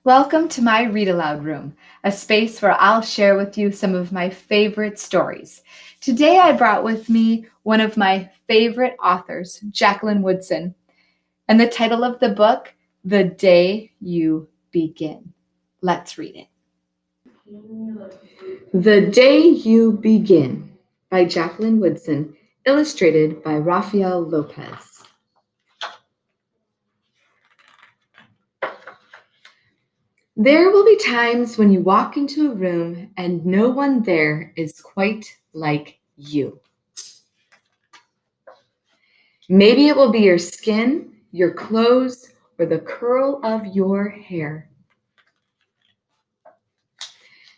Welcome to my Read Aloud room, a space where I'll share with you some of my favorite stories. Today I brought with me one of my favorite authors, Jacqueline Woodson, and the title of the book, The Day You Begin. Let's read it. The Day You Begin by Jacqueline Woodson, illustrated by Rafael Lopez. There will be times when you walk into a room and no one there is quite like you. Maybe it will be your skin, your clothes, or the curl of your hair.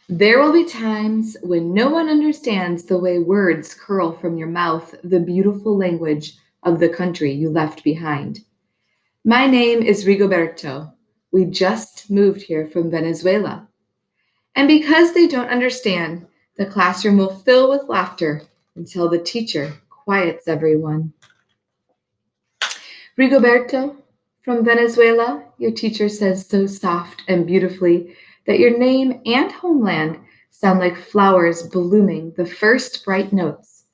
There will be times when no one understands the way words curl from your mouth, the beautiful language of the country you left behind. My name is Rigoberto. We just moved here from Venezuela. And because they don't understand, the classroom will fill with laughter until the teacher quiets everyone. Rigoberto, from Venezuela, your teacher says so soft and beautifully that your name and homeland sound like flowers blooming the first bright notes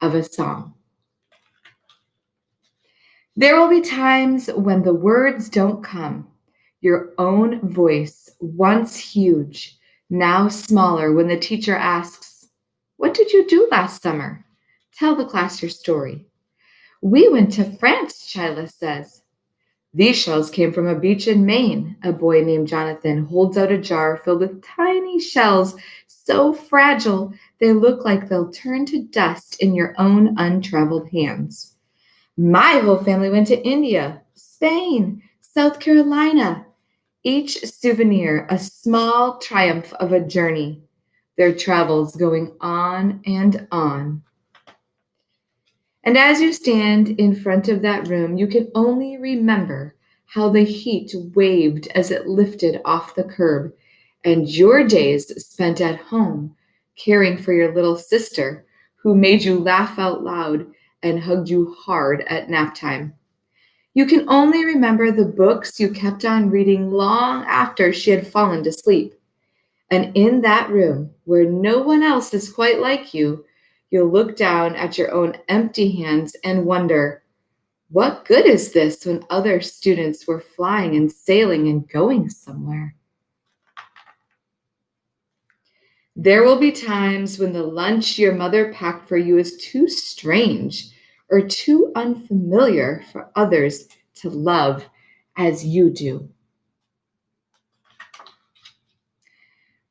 of a song. There will be times when the words don't come. Your own voice, once huge, now smaller, when the teacher asks, "What did you do last summer? Tell the class your story." "We went to France," Chyla says. "These shells came from a beach in Maine." A boy named Jonathan holds out a jar filled with tiny shells, so fragile they look like they'll turn to dust in your own untraveled hands. "My whole family went to India, Spain, South Carolina." Each souvenir a small triumph of a journey, their travels going on and on. And as you stand in front of that room, you can only remember how the heat waved as it lifted off the curb, and your days spent at home caring for your little sister who made you laugh out loud and hugged you hard at nap time. You can only remember the books you kept on reading long after she had fallen to sleep. And in that room, where no one else is quite like you, you'll look down at your own empty hands and wonder, what good is this when other students were flying and sailing and going somewhere? There will be times when the lunch your mother packed for you is too strange or too unfamiliar for others to love as you do.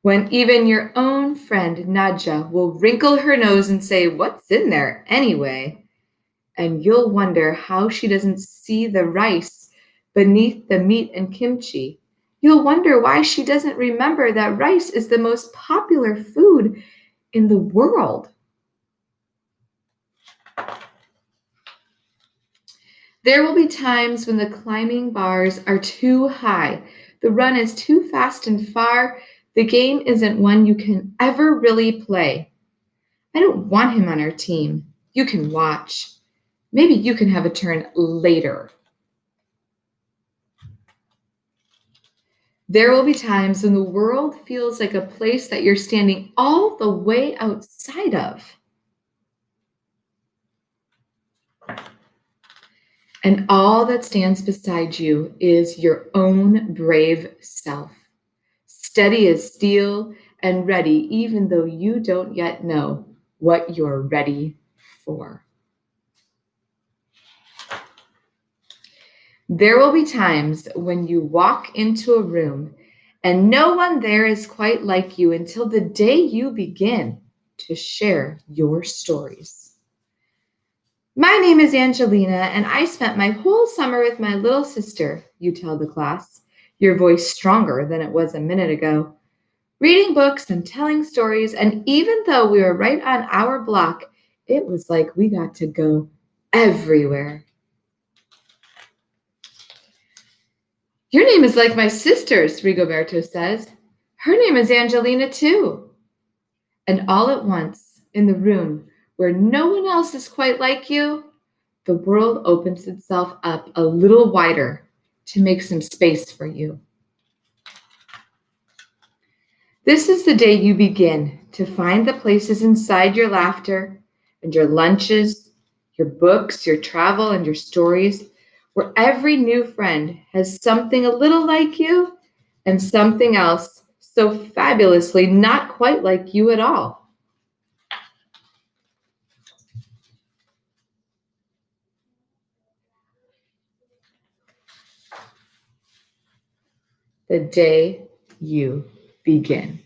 When even your own friend Nadja will wrinkle her nose and say, "What's in there anyway?" And you'll wonder how she doesn't see the rice beneath the meat and kimchi. You'll wonder why she doesn't remember that rice is the most popular food in the world. There will be times when the climbing bars are too high, the run is too fast and far, the game isn't one you can ever really play. I don't want him on our team. You can watch. Maybe you can have a turn later. There will be times when the world feels like a place that you're standing all the way outside of. And all that stands beside you is your own brave self, steady as steel and ready, even though you don't yet know what you're ready for. There will be times when you walk into a room and no one there is quite like you until the day you begin to share your stories. My name is Angelina, and I spent my whole summer with my little sister, you tell the class, your voice stronger than it was a minute ago, reading books and telling stories, and even though we were right on our block, it was like we got to go everywhere. Your name is like my sister's, Rigoberto says. Her name is Angelina, too. And all at once, in the room where no one else is quite like you, the world opens itself up a little wider to make some space for you. This is the day you begin to find the places inside your laughter and your lunches, your books, your travel, and your stories, where every new friend has something a little like you and something else so fabulously not quite like you at all. The day you begin.